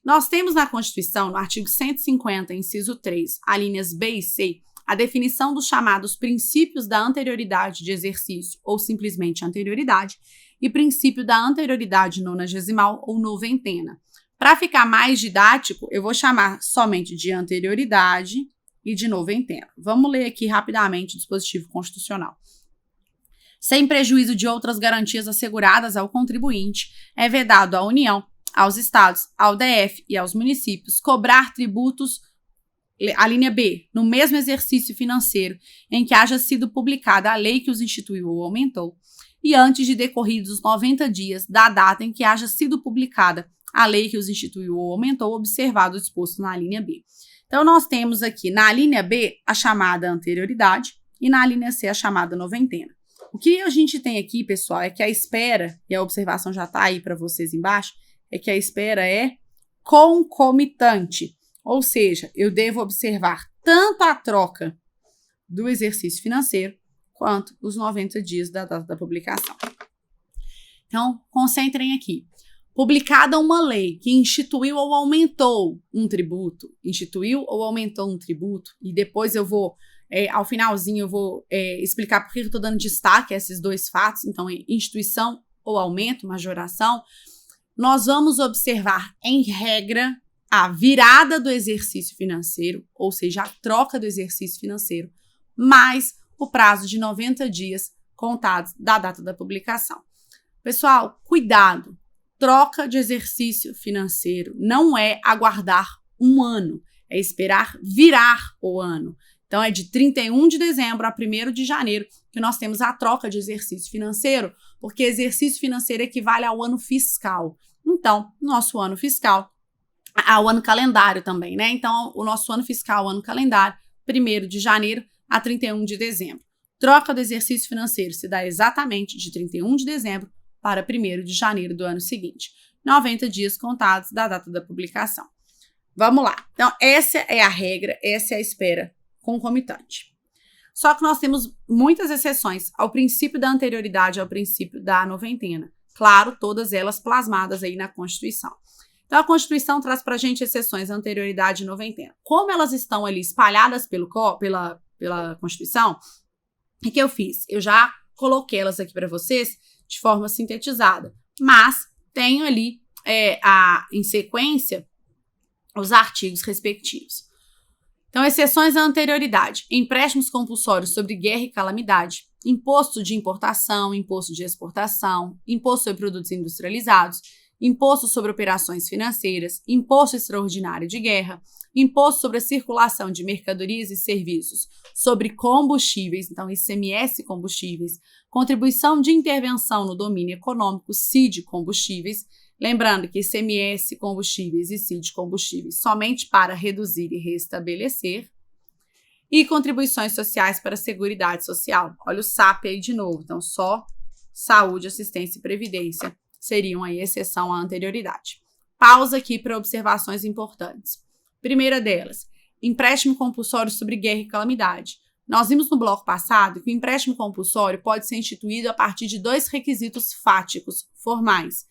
Nós temos na Constituição, no artigo 150, inciso 3, alíneas B e C, a definição dos chamados princípios da anterioridade de exercício, ou simplesmente anterioridade, e princípio da anterioridade nonagesimal ou noventena. Para ficar mais didático, eu vou chamar somente de anterioridade e de noventena. Vamos ler aqui rapidamente o dispositivo constitucional. Sem prejuízo de outras garantias asseguradas ao contribuinte, é vedado à União, aos estados, ao DF e aos municípios cobrar tributos, a linha B, no mesmo exercício financeiro em que haja sido publicada a lei que os instituiu ou aumentou, e antes de decorridos os 90 dias da data em que haja sido publicada a lei que os instituiu ou aumentou, observado o disposto na linha B. Então, nós temos aqui na linha B a chamada anterioridade e na linha C a chamada noventena. O que a gente tem aqui, pessoal, é que a espera, e a observação já está aí para vocês embaixo, é que a espera é concomitante, ou seja, eu devo observar tanto a troca do exercício financeiro quanto os 90 dias da data da publicação. Então, concentrem aqui. Publicada uma lei que instituiu ou aumentou um tributo, e depois eu vou, ao finalzinho, eu vou explicar por que eu estou dando destaque a esses dois fatos, então, instituição ou aumento, majoração. Nós vamos observar, em regra, a virada do exercício financeiro, ou seja, a troca do exercício financeiro, mais o prazo de 90 dias contados da data da publicação. Pessoal, cuidado! Troca de exercício financeiro não é aguardar um ano, é esperar virar o ano. Então, é de 31 de dezembro a 1º de janeiro que nós temos a troca de exercício financeiro, porque exercício financeiro equivale ao ano fiscal. Então, nosso ano fiscal, ao ano calendário também, né? Então, o nosso ano fiscal, ano calendário, 1º de janeiro a 31 de dezembro. Troca do exercício financeiro se dá exatamente de 31 de dezembro para 1º de janeiro do ano seguinte. 90 dias contados da data da publicação. Vamos lá. Então, essa é a regra, essa é a espera concomitante. Só que nós temos muitas exceções ao princípio da anterioridade, ao princípio da noventena. Claro, todas elas plasmadas aí na Constituição. Então, a Constituição traz para a gente exceções anterioridade e noventena. Como elas estão ali espalhadas pela Constituição, o que eu fiz? Eu já coloquei elas aqui para vocês de forma sintetizada, mas tenho ali, em sequência, os artigos respectivos. Então, exceções à anterioridade: empréstimos compulsórios sobre guerra e calamidade, imposto de importação, imposto de exportação, imposto sobre produtos industrializados, imposto sobre operações financeiras, imposto extraordinário de guerra, imposto sobre a circulação de mercadorias e serviços, sobre combustíveis, então ICMS combustíveis, contribuição de intervenção no domínio econômico, CID combustíveis, lembrando que ICMS combustíveis e CID combustíveis somente para reduzir e restabelecer, e contribuições sociais para a Seguridade Social. Olha o SAP aí de novo, então só saúde, assistência e previdência seriam aí exceção à anterioridade. Pausa aqui para observações importantes. Primeira delas, empréstimo compulsório sobre guerra e calamidade. Nós vimos no bloco passado que o empréstimo compulsório pode ser instituído a partir de 2 requisitos fáticos formais: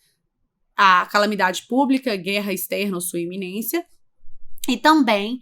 a calamidade pública, guerra externa ou sua iminência, e também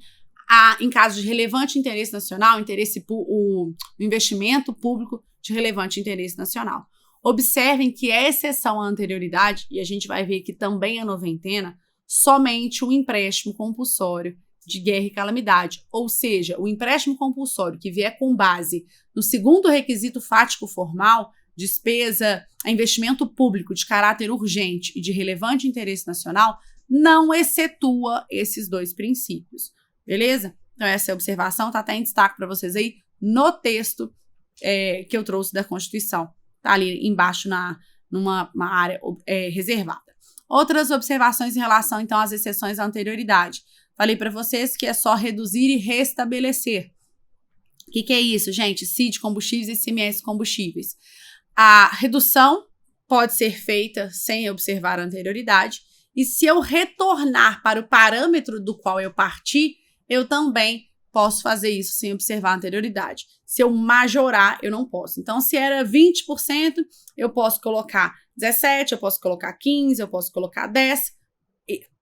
em caso de relevante interesse nacional, o investimento público de relevante interesse nacional. Observem que é exceção à anterioridade, e a gente vai ver que também a noventena, somente o empréstimo compulsório de guerra e calamidade, ou seja, o empréstimo compulsório que vier com base no segundo requisito fático formal, despesa, investimento público de caráter urgente e de relevante interesse nacional, não excetua esses 2 princípios. Beleza? Então essa é a observação, tá até em destaque para vocês aí no texto que eu trouxe da Constituição. Tá ali embaixo numa área reservada. Outras observações em relação, então, às exceções à anterioridade. Falei para vocês que é só reduzir e restabelecer. O que é isso, gente? CID combustíveis e ICMS combustíveis. A redução pode ser feita sem observar a anterioridade, e se eu retornar para o parâmetro do qual eu parti, eu também posso fazer isso sem observar a anterioridade. Se eu majorar, eu não posso. Então, se era 20%, eu posso colocar 17%, eu posso colocar 15%, eu posso colocar 10%,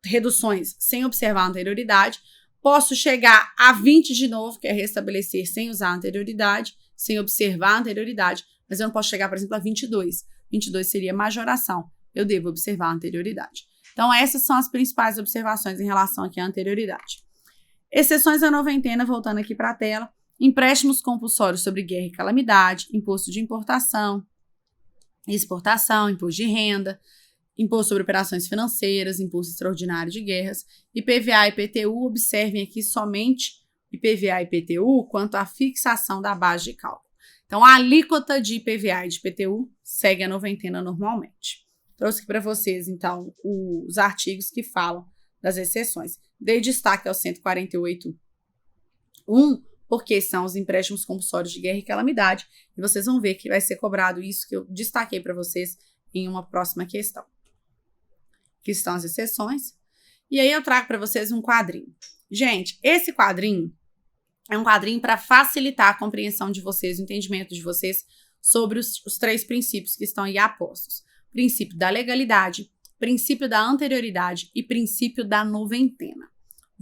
reduções sem observar a anterioridade. Posso chegar a 20% de novo, que é restabelecer sem usar a anterioridade, sem observar a anterioridade, mas eu não posso chegar, por exemplo, a 22%. 22% seria majoração, eu devo observar a anterioridade. Então, essas são as principais observações em relação aqui à anterioridade. Exceções à noventena, voltando aqui para a tela: empréstimos compulsórios sobre guerra e calamidade, imposto de importação, exportação, imposto de renda, imposto sobre operações financeiras, imposto extraordinário de guerras, IPVA e IPTU. Observem aqui somente IPVA e IPTU quanto à fixação da base de cálculo. Então, a alíquota de IPVA e de IPTU segue a noventena normalmente. Trouxe aqui para vocês, então, os artigos que falam das exceções. Dei destaque ao 148.1, porque são os empréstimos compulsórios de guerra e calamidade, e vocês vão ver que vai ser cobrado isso que eu destaquei para vocês em uma próxima questão, que estão as exceções. E aí eu trago para vocês um quadrinho. Gente, esse quadrinho é um quadrinho para facilitar a compreensão de vocês, o entendimento de vocês sobre os 3 princípios que estão aí apostos: princípio da legalidade, princípio da anterioridade e princípio da noventena.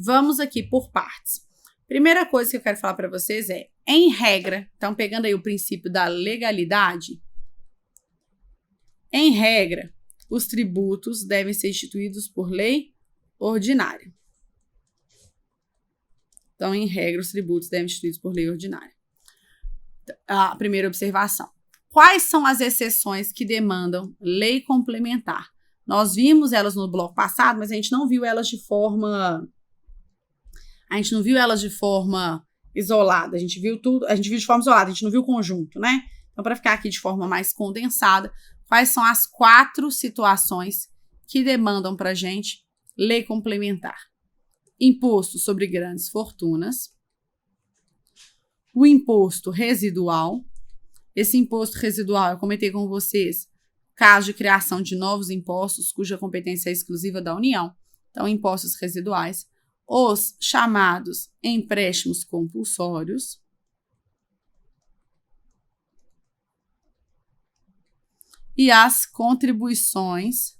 Vamos aqui por partes. Primeira coisa que eu quero falar para vocês é, em regra, então pegando aí o princípio da legalidade, em regra, os tributos devem ser instituídos por lei ordinária. Então, em regra, os tributos devem ser instituídos por lei ordinária. A primeira observação: quais são as exceções que demandam lei complementar? Nós vimos elas no bloco passado, mas a gente não viu elas de forma isolada. A gente viu de forma isolada, a gente não viu o conjunto, né? Então, para ficar aqui de forma mais condensada, quais são as 4 situações que demandam para a gente lei complementar? Imposto sobre grandes fortunas, o imposto residual. Esse imposto residual, eu comentei com vocês, caso de criação de novos impostos cuja competência é exclusiva da União, então impostos residuais, os chamados empréstimos compulsórios, e as contribuições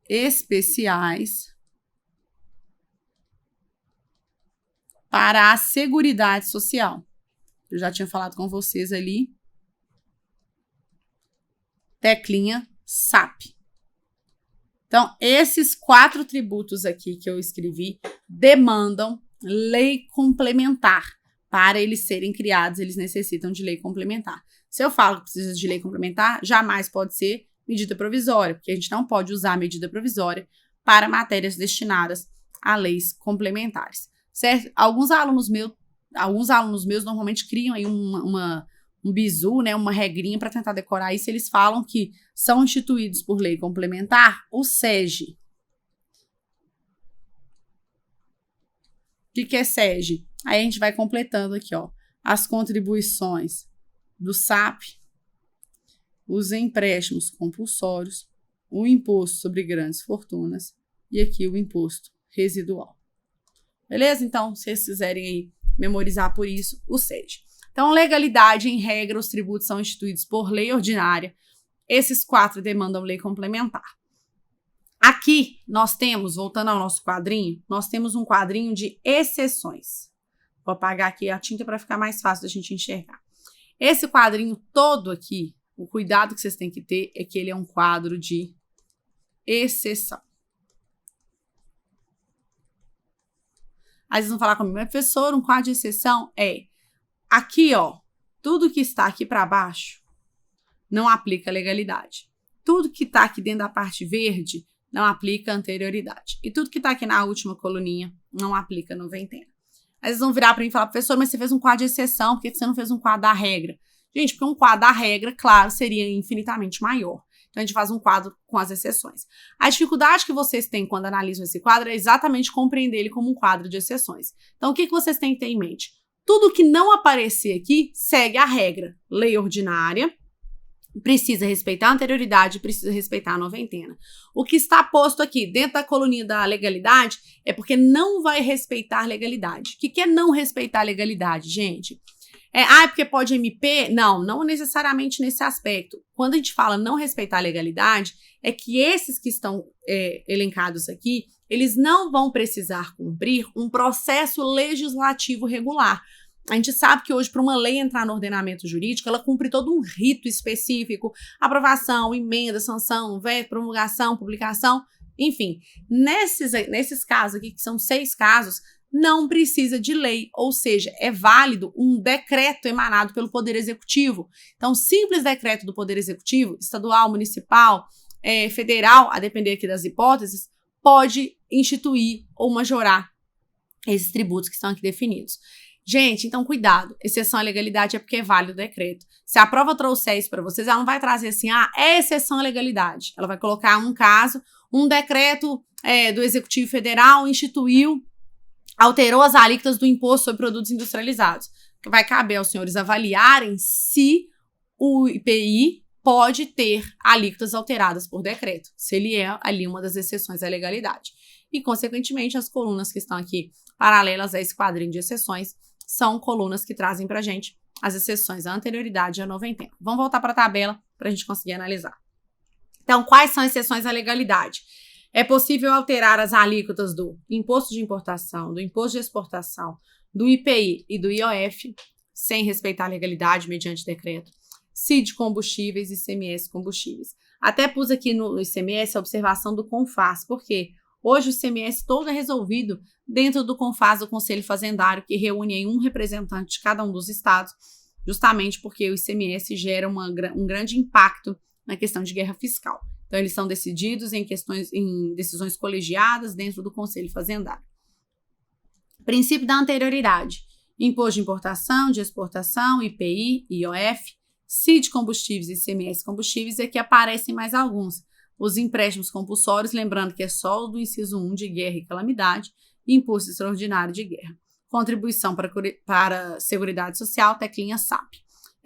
especiais para a Seguridade Social. Eu já tinha falado com vocês ali. Teclinha SAP. Então, esses 4 tributos aqui que eu escrevi demandam lei complementar. Para eles serem criados, eles necessitam de lei complementar. Se eu falo que precisa de lei complementar, jamais pode ser medida provisória, porque a gente não pode usar a medida provisória para matérias destinadas a leis complementares, certo? Alguns alunos meus normalmente criam aí um bizu, né, uma regrinha para tentar decorar isso. Eles falam que são instituídos por lei complementar o SEG. O que é SEG? Aí a gente vai completando aqui, ó, as contribuições do SAP, os empréstimos compulsórios, o imposto sobre grandes fortunas e aqui o imposto residual. Beleza? Então, se vocês quiserem aí memorizar por isso, o SEG. Então, legalidade, em regra, os tributos são instituídos por lei ordinária. Esses 4 demandam lei complementar. Aqui nós temos, voltando ao nosso quadrinho, nós temos um quadrinho de exceções. Vou apagar aqui a tinta para ficar mais fácil da gente enxergar. Esse quadrinho todo aqui, o cuidado que vocês têm que ter é que ele é um quadro de exceção. Aí vocês vão falar comigo, mas professor, um quadro de exceção é aqui, ó, tudo que está aqui para baixo não aplica legalidade. Tudo que está aqui dentro da parte verde não aplica anterioridade. E tudo que está aqui na última coluninha não aplica noventena. Aí vocês vão virar para mim e falar, professor, mas você fez um quadro de exceção, por que você não fez um quadro da regra? Gente, porque um quadro da regra, claro, seria infinitamente maior. Então, a gente faz um quadro com as exceções. A dificuldade que vocês têm quando analisam esse quadro é exatamente compreender ele como um quadro de exceções. Então, o que vocês têm que ter em mente? Tudo que não aparecer aqui segue a regra. Lei ordinária, precisa respeitar a anterioridade, precisa respeitar a noventena. O que está posto aqui dentro da coluninha da legalidade é porque não vai respeitar a legalidade. O que é não respeitar a legalidade, gente? É porque pode MP? Não, não necessariamente nesse aspecto. Quando a gente fala não respeitar a legalidade, é que esses que estão elencados aqui, eles não vão precisar cumprir um processo legislativo regular. A gente sabe que hoje, para uma lei entrar no ordenamento jurídico, ela cumpre todo um rito específico, aprovação, emenda, sanção, veto, promulgação, publicação, enfim. Nesses casos aqui, que são 6 casos, não precisa de lei, ou seja, é válido um decreto emanado pelo Poder Executivo. Então, simples decreto do Poder Executivo, estadual, municipal, federal, a depender aqui das hipóteses, pode instituir ou majorar esses tributos que estão aqui definidos. Gente, então cuidado, exceção à legalidade é porque é válido o decreto. Se a prova trouxer isso para vocês, ela não vai trazer assim, é exceção à legalidade. Ela vai colocar um caso, um decreto do Executivo Federal instituiu, alterou as alíquotas do imposto sobre produtos industrializados. Vai caber aos senhores avaliarem se o IPI pode ter alíquotas alteradas por decreto, se ele é ali uma das exceções à legalidade. E, consequentemente, as colunas que estão aqui paralelas a esse quadrinho de exceções são colunas que trazem para a gente as exceções à anterioridade e à noventena. Vamos voltar para a tabela para a gente conseguir analisar. Então, quais são as exceções à legalidade? É possível alterar as alíquotas do imposto de importação, do imposto de exportação, do IPI e do IOF, sem respeitar a legalidade mediante decreto, CID combustíveis e ICMS combustíveis. Até pus aqui no ICMS a observação do CONFAS, porque hoje o ICMS todo é resolvido dentro do CONFAS, do Conselho Fazendário, que reúne aí um representante de cada um dos estados, justamente porque o ICMS gera um grande impacto na questão de guerra fiscal. Então, eles são decididos em decisões colegiadas dentro do Conselho Fazendário. Princípio da anterioridade. Imposto de importação, de exportação, IPI, IOF, CID combustíveis e ICMS combustíveis, e aqui aparecem mais alguns. Os empréstimos compulsórios, lembrando que é só o do inciso 1 de guerra e calamidade, e imposto extraordinário de guerra. Contribuição para a Seguridade Social, teclinha SAP.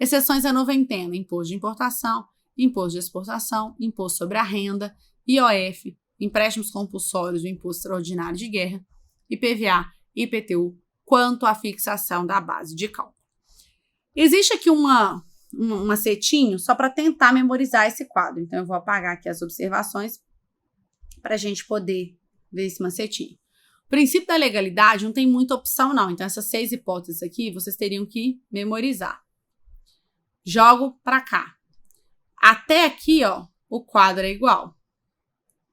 Exceções à noventena, imposto de importação, imposto de exportação, imposto sobre a renda, IOF, empréstimos compulsórios, o imposto extraordinário de guerra, IPVA e IPTU, quanto à fixação da base de cálculo. Existe aqui um macetinho só para tentar memorizar esse quadro. Então, eu vou apagar aqui as observações para a gente poder ver esse macetinho. O princípio da legalidade não tem muita opção, não. Então, essas 6 hipóteses aqui, vocês teriam que memorizar. Jogo para cá. Até aqui, ó, o quadro é igual.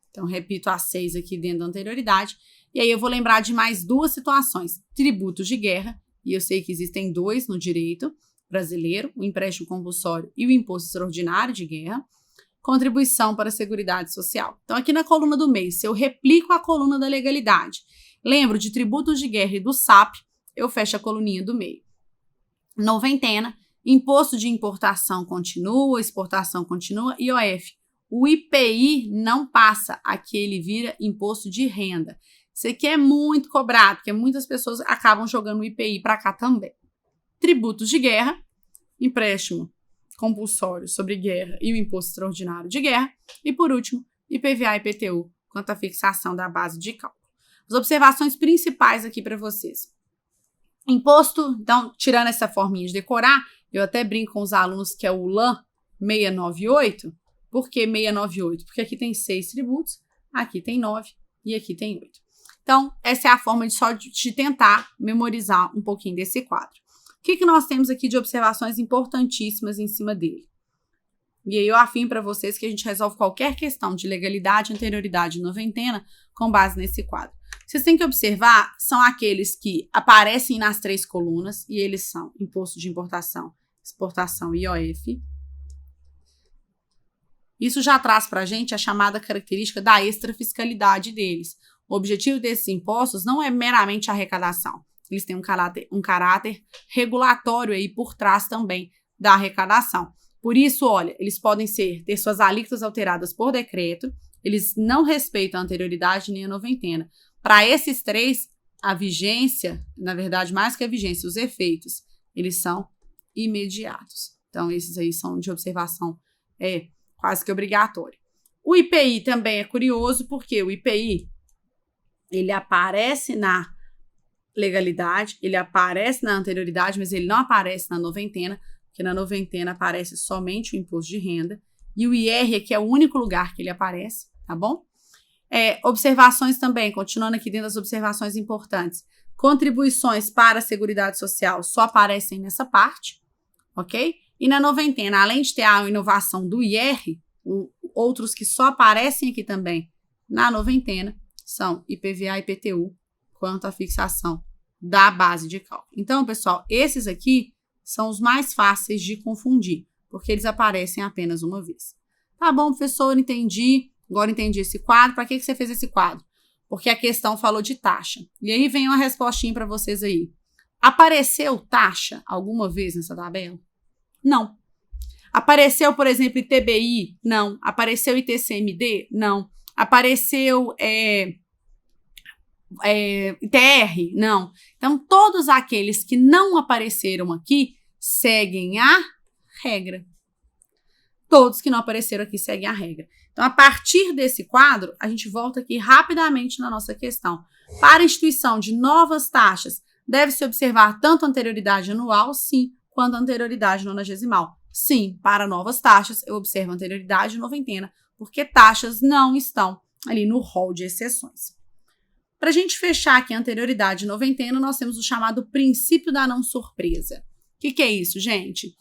Então, repito as 6 aqui dentro da anterioridade. E aí, eu vou lembrar de mais 2 situações. Tributos de guerra, e eu sei que existem 2 no direito brasileiro, o empréstimo compulsório e o imposto extraordinário de guerra. contribuição para a Seguridade Social. Então, aqui na coluna do mês, se eu replico a coluna da legalidade, lembro de tributos de guerra e do SAP, eu fecho a coluninha do meio. Noventena, imposto de importação continua, exportação continua, IOF. O IPI não passa, aqui ele vira imposto de renda. Isso aqui é muito cobrado, porque muitas pessoas acabam jogando o IPI para cá também. Tributos de guerra, empréstimo compulsório sobre guerra e o imposto extraordinário de guerra. E, por último, IPVA e IPTU, quanto à fixação da base de cálculo. As observações principais aqui para vocês. Imposto, então, tirando essa forminha de decorar, eu até brinco com os alunos que é o LAN 698. Por que 698? Porque aqui tem 6 tributos, aqui tem 9 e aqui tem 8. Então, essa é a forma de tentar memorizar um pouquinho desse quadro. O que nós temos aqui de observações importantíssimas em cima dele? E aí eu afirmo para vocês que a gente resolve qualquer questão de legalidade, anterioridade e noventena com base nesse quadro. Vocês têm que observar, são aqueles que aparecem nas 3 colunas, e eles são imposto de importação, exportação e IOF. Isso já traz para a gente a chamada característica da extrafiscalidade deles. O objetivo desses impostos não é meramente a arrecadação. Eles têm um caráter regulatório aí por trás também da arrecadação. Por isso, olha, eles podem ter suas alíquotas alteradas por decreto, eles não respeitam a anterioridade nem a noventena. Para esses 3, a vigência, na verdade, mais que a vigência, os efeitos, eles são imediatos. Então, esses aí são de observação quase que obrigatória. O IPI também é curioso, porque o IPI, ele aparece na legalidade, ele aparece na anterioridade, mas ele não aparece na noventena, porque na noventena aparece somente o imposto de renda, e o IR aqui é o único lugar que ele aparece, tá bom? Observações também, continuando aqui dentro das observações importantes. Contribuições para a Seguridade Social só aparecem nessa parte, ok? E na noventena, além de ter a inovação do IR, outros que só aparecem aqui também na noventena são IPVA e IPTU, quanto à fixação da base de cálculo. Então, pessoal, esses aqui são os mais fáceis de confundir, porque eles aparecem apenas uma vez. Tá bom, professor, entendi. Agora entendi esse quadro. Para que você fez esse quadro? Porque a questão falou de taxa. E aí vem uma respostinha para vocês aí. Apareceu taxa alguma vez nessa tabela? Não. Apareceu, por exemplo, ITBI? Não. Apareceu ITCMD? Não. Apareceu ITR? Não. Então, todos aqueles que não apareceram aqui seguem a regra. Todos que não apareceram aqui seguem a regra. Então, a partir desse quadro, a gente volta aqui rapidamente na nossa questão. Para a instituição de novas taxas, deve-se observar tanto a anterioridade anual, sim, quanto a anterioridade nonagesimal. Sim, para novas taxas, eu observo a anterioridade noventena, porque taxas não estão ali no rol de exceções. Para a gente fechar aqui a anterioridade noventena, nós temos o chamado princípio da não surpresa. O que é isso, gente?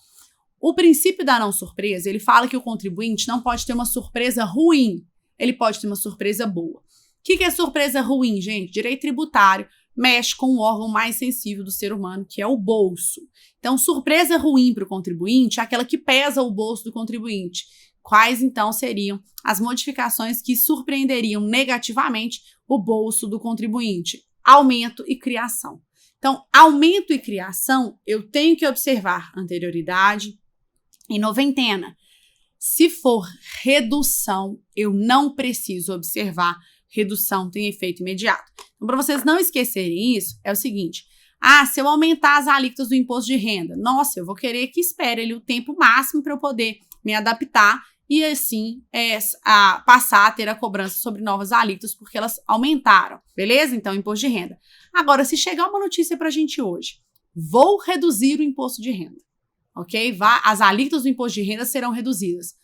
O princípio da não surpresa, ele fala que o contribuinte não pode ter uma surpresa ruim, ele pode ter uma surpresa boa. O que é surpresa ruim, gente? Direito tributário mexe com o órgão mais sensível do ser humano, que é o bolso. Então, surpresa ruim para o contribuinte é aquela que pesa o bolso do contribuinte. Quais, então, seriam as modificações que surpreenderiam negativamente o bolso do contribuinte? Aumento e criação. Então, aumento e criação, eu tenho que observar anterioridade e noventena. Se for redução, eu não preciso observar. Redução tem efeito imediato. Então, para vocês não esquecerem isso, é o seguinte. Se eu aumentar as alíquotas do imposto de renda, nossa, eu vou querer que espere ali o tempo máximo para eu poder me adaptar e assim passar a ter a cobrança sobre novas alíquotas, porque elas aumentaram, beleza? Então, imposto de renda. Agora, se chegar uma notícia para a gente hoje, vou reduzir o imposto de renda, ok? As alíquotas do imposto de renda serão reduzidas.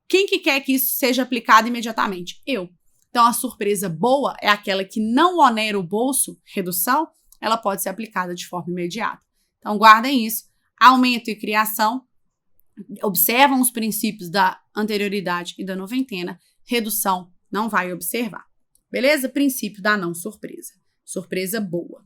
Quem que quer que isso seja aplicado imediatamente? Eu. Então, a surpresa boa é aquela que não onera o bolso, redução, ela pode ser aplicada de forma imediata. Então, guardem isso. Aumento e criação, observam os princípios da anterioridade e da noventena, redução não vai observar. Beleza? Princípio da não surpresa. Surpresa boa.